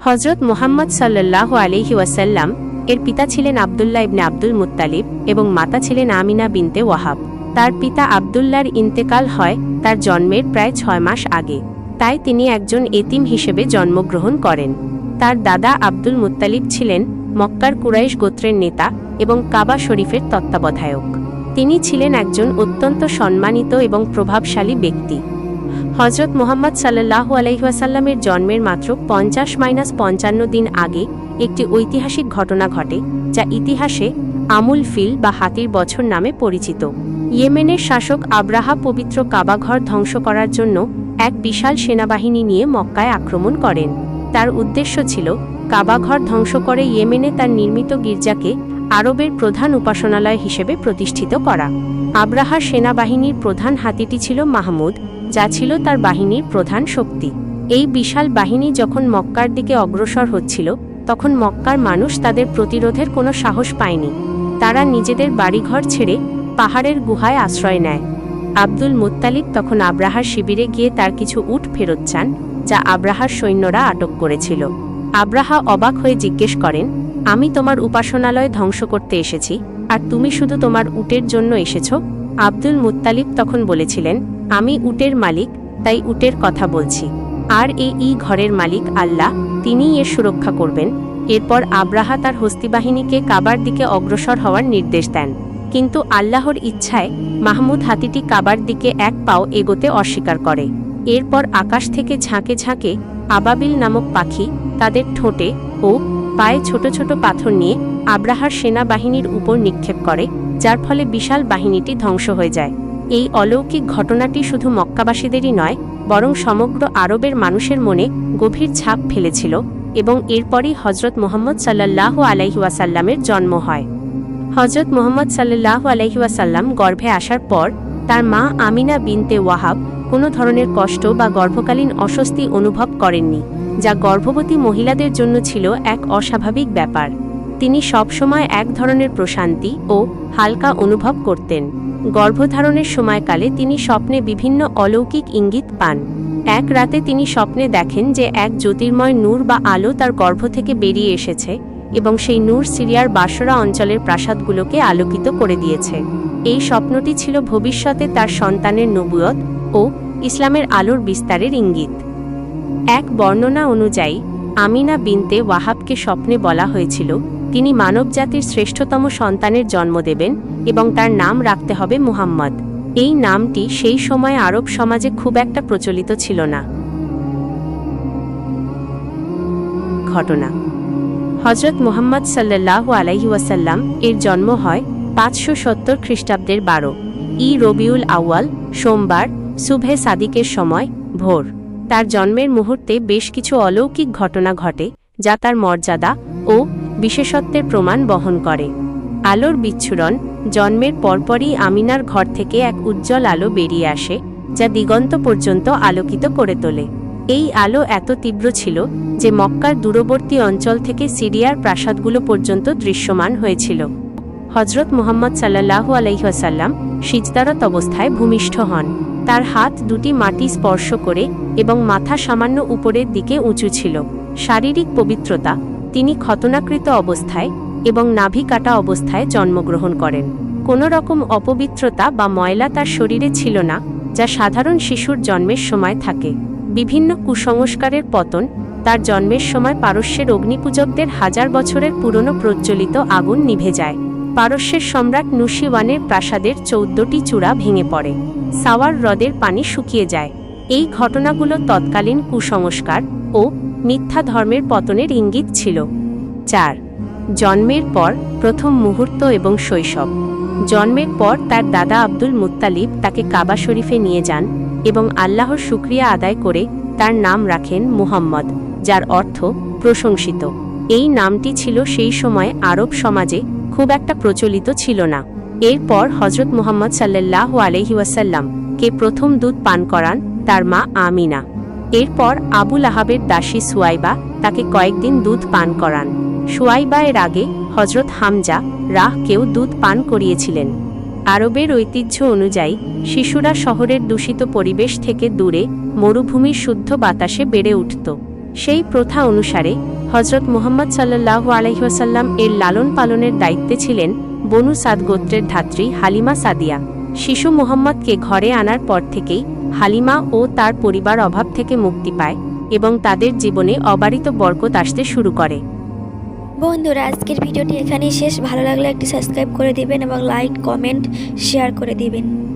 হযরত মুহাম্মদ সাল্লাল্লাহু আলাইহি ওয়াসাল্লাম এর পিতা ছিলেন আব্দুল্লাহ ইবনে আব্দুল মুত্তালিব এবং মাতা ছিলেন আমিনা বিনতে ওয়াহাব। তার পিতা আব্দুল্লাহর ইন্তেকাল হয় তার জন্মের প্রায় ৬ মাস আগে, তাই তিনি একজন এতিম হিসেবে জন্মগ্রহণ করেন। তার দাদা আব্দুল মুত্তালিব ছিলেন মক্কার কুরাইশ গোত্রের নেতা এবং কাবা শরীফের তত্ত্বাবধায়ক। তিনি ছিলেন একজন অত্যন্ত সম্মানিত এবং প্রভাবশালী ব্যক্তি। হযরত মুহাম্মদ সাল্লাল্লাহু আলাইহি ওয়াসাল্লামের জন্মের মাত্র ৫০-৫৫ দিন আগে একটি ঐতিহাসিক ঘটনা ঘটে, যা ইতিহাসে আমুল ফিল বা হাতির বছর নামে পরিচিত। ইয়েমেনের শাসক আব্রাহা পবিত্র কাবাঘর ধ্বংস করার জন্য এক বিশাল সেনাবাহিনী নিয়ে মক্কায় আক্রমণ করেন। তার উদ্দেশ্য ছিল কাবাঘর ধ্বংস করে ইয়েমেনে তার নির্মিত গির্জাকে আরবের প্রধান উপাসনালয় হিসেবে প্রতিষ্ঠিত করা। আব্রাহার সেনাবাহিনীর প্রধান হাতিটি ছিল মাহমুদ, যা ছিল তার বাহিনীর প্রধান শক্তি। এই বিশাল বাহিনী যখন মক্কার দিকে অগ্রসর হচ্ছিল, তখন মক্কার মানুষ তাদের প্রতিরোধের কোনো সাহস পায়নি। তারা নিজেদের বাড়িঘর ছেড়ে পাহাড়ের গুহায় আশ্রয় নেয়। আব্দুল মুত্তালিব তখন আব্রাহার শিবিরে গিয়ে তার কিছু উট ফেরত চান, যা আব্রাহার সৈন্যরা আটক করেছিল। আব্রাহা অবাক হয়ে জিজ্ঞেস করেন, আমি তোমার উপাসনালয় ধ্বংস করতে এসেছি, আর তুমি শুধু তোমার উটের জন্য এসেছ? আব্দুল মুত্তালিব তখন বলেছিলেন, আমি উটের মালিক, তাই উটের কথা বলছি, আর এই ঘরের মালিক আল্লাহ, তিনিই এর সুরক্ষা করবেন। এরপর আব্রাহা তার হস্তিবাহিনীকে কাবার দিকে অগ্রসর হওয়ার নির্দেশ দেন, কিন্তু আল্লাহর ইচ্ছায় মাহমুদ হাতিটি কাবার দিকে এক পাও এগোতে অস্বীকার করে। এরপর আকাশ থেকে ঝাঁকে ঝাঁকে আবাবিল নামক পাখি তাদের ঠোঁটে ও পায়ে ছোট ছোট পাথর নিয়ে আব্রাহার সেনাবাহিনীর উপর নিক্ষেপ করে, যার ফলে বিশাল বাহিনীটি ধ্বংস হয়ে যায়। এই অলৌকিক ঘটনাটি শুধু মক্কাবাসীদেরই নয়, বরং সমগ্র আরবের মানুষের মনে গভীর ছাপ ফেলেছিল এবং এরপরই হযরত মুহাম্মদ সাল্লাল্লাহু আলাইহি ওয়াসাল্লামের জন্ম হয়। হযরত মুহাম্মদ সাল্লাল্লাহু আলাইহি ওয়াসাল্লাম গর্ভে আসার পর তার মা আমিনা বিনতে ওয়াহাব কোনো ধরনের কষ্ট বা গর্ভকালীন অস্বস্তি অনুভব করেননি, যা গর্ভবতী মহিলাদের জন্য ছিল এক অস্বাভাবিক ব্যাপার। তিনি সবসময় এক ধরনের প্রশান্তি ও হালকা অনুভব করতেন। গর্ভধারণের সময়কালে তিনি স্বপ্নে বিভিন্ন অলৌকিক ইঙ্গিত পান। এক রাতে তিনি স্বপ্নে দেখেন যে এক জ্যোতির্ময় নূর বা আলো তার গর্ভ থেকে বেরিয়ে এসেছে এবং সেই নূর সিরিয়ার বাসরা অঞ্চলের প্রাসাদগুলোকে আলোকিত করে দিয়েছে। এই স্বপ্নটি ছিল ভবিষ্যতে তার সন্তানের নবুয়ত ও ইসলামের আলোর বিস্তারের ইঙ্গিত। এক বর্ণনা অনুযায়ী আমিনা বিনতে ওয়াহাবকে স্বপ্নে বলা হয়েছিল তিনি মানবজাতির শ্রেষ্ঠতম সন্তানের জন্ম দেবেন এবং তার নাম রাখতে হবে মুহাম্মদ। এই নামটি সেই সময় আরব সমাজে খুব একটা প্রচলিত ছিল না। ঘটনা: হযরত মুহাম্মদ সাল্লাল্লাহু আলাইহি ওয়াসাল্লাম এর জন্ম হয় ৫৭০ খ্রিস্টাব্দের ১২ রবিউল আউয়াল সোমবার সুবহে সাদিকের সময় ভোর। তার জন্মের মুহূর্তে বেশ কিছু অলৌকিক ঘটনা ঘটে, যা তার মর্যাদা ও বিশেষত্বের প্রমাণ বহন করে। আলোর বিচ্ছুরণ: জন্মের পরপরই আমিনার ঘর থেকে এক উজ্জ্বল আলো বেরিয়ে আসে, যা দিগন্ত পর্যন্ত আলোকিত করে তোলে। এই আলো এত তীব্র ছিল যে মক্কার দূরবর্তী অঞ্চল থেকে সিরিয়ার প্রাসাদগুলো পর্যন্ত দৃশ্যমান হয়েছিল। হযরত মুহাম্মদ সাল্লাল্লাহু আলাইহি ওয়াসাল্লাম সিজদারত অবস্থায় ভূমিষ্ঠ হন। তার হাত দুটি মাটি স্পর্শ করে এবং মাথা সামান্য উপরের দিকে উঁচু ছিল। শারীরিক পবিত্রতা: তিনি খতনাকৃত অবস্থায় এবং নাভি কাটা অবস্থায় জন্মগ্রহণ করেন। কোনো রকম অপবিত্রতা বা ময়লা তার শরীরে ছিল না, যা সাধারণ শিশুর জন্মের সময় থাকে। বিভিন্ন কুসংস্কারের পতন: তার জন্মের সময় পারস্যের অগ্নিপূজকদের হাজার বছরের পুরনো প্রজ্বলিত আগুন নিভে যায়। পারস্যের সম্রাট নুশিওয়ানের প্রাসাদের ১৪টি চূড়া ভেঙে পড়ে। সাওয়ার হ্রদের পানি শুকিয়ে যায়। এই ঘটনাগুলো তৎকালীন কুসংস্কার ও মিথ্যা ধর্মের পতনের ইঙ্গিত ছিল। ৪. জন্মের পর প্রথম মুহূর্ত এবং শৈশব: জন্মের পর তার দাদা আব্দুল মুত্তালিব তাকে কাবা শরীফে নিয়ে যান এবং আল্লাহর শুকরিয়া আদায় করে তার নাম রাখেন মুহাম্মদ, যার অর্থ প্রশংসিত। এই নামটি ছিল সেই সময় আরব সমাজে খুব একটা প্রচলিত ছিল না। এরপর হযরত মুহাম্মদ সাল্লাল্লাহু আলাইহি ওয়াসাল্লাম কে প্রথম দুধ পান করান তার মা আমিনা। এরপর আবু লাহাবের দাসী সুয়াইবা তাকে কয়েকদিন দুধ পান করান। সুয়াইবা এর আগে হযরত হামজা কেউ দুধ পান করিয়েছিলেন। আরবের ঐতিহ্য অনুযায়ী শিশুরা শহরের দূষিত পরিবেশ থেকে দূরে মরুভূমির শুদ্ধ বাতাসে বেড়ে উঠত। সেই প্রথা অনুসারে হজরত মুহাম্মদ সাল্লাল্লাহু আলাইহি ওয়াসাল্লাম এর লালন পালনের দায়িত্বে ছিলেন বনু সাদ গোত্রের ধাত্রী হালিমা সাদিয়া। শিশু মুহাম্মদকে ঘরে আনার পর থেকেই হালিমা ও তার পরিবার অভাব থেকে মুক্তি পায় এবং তাদের জীবনে অবারিত বরকত আসতে শুরু করে। বন্ধুরা, আজকের ভিডিওটি এখানেই শেষ। ভালো লাগলে একটি সাবস্ক্রাইব করে দিবেন এবং লাইক, কমেন্ট, শেয়ার করে দিবেন।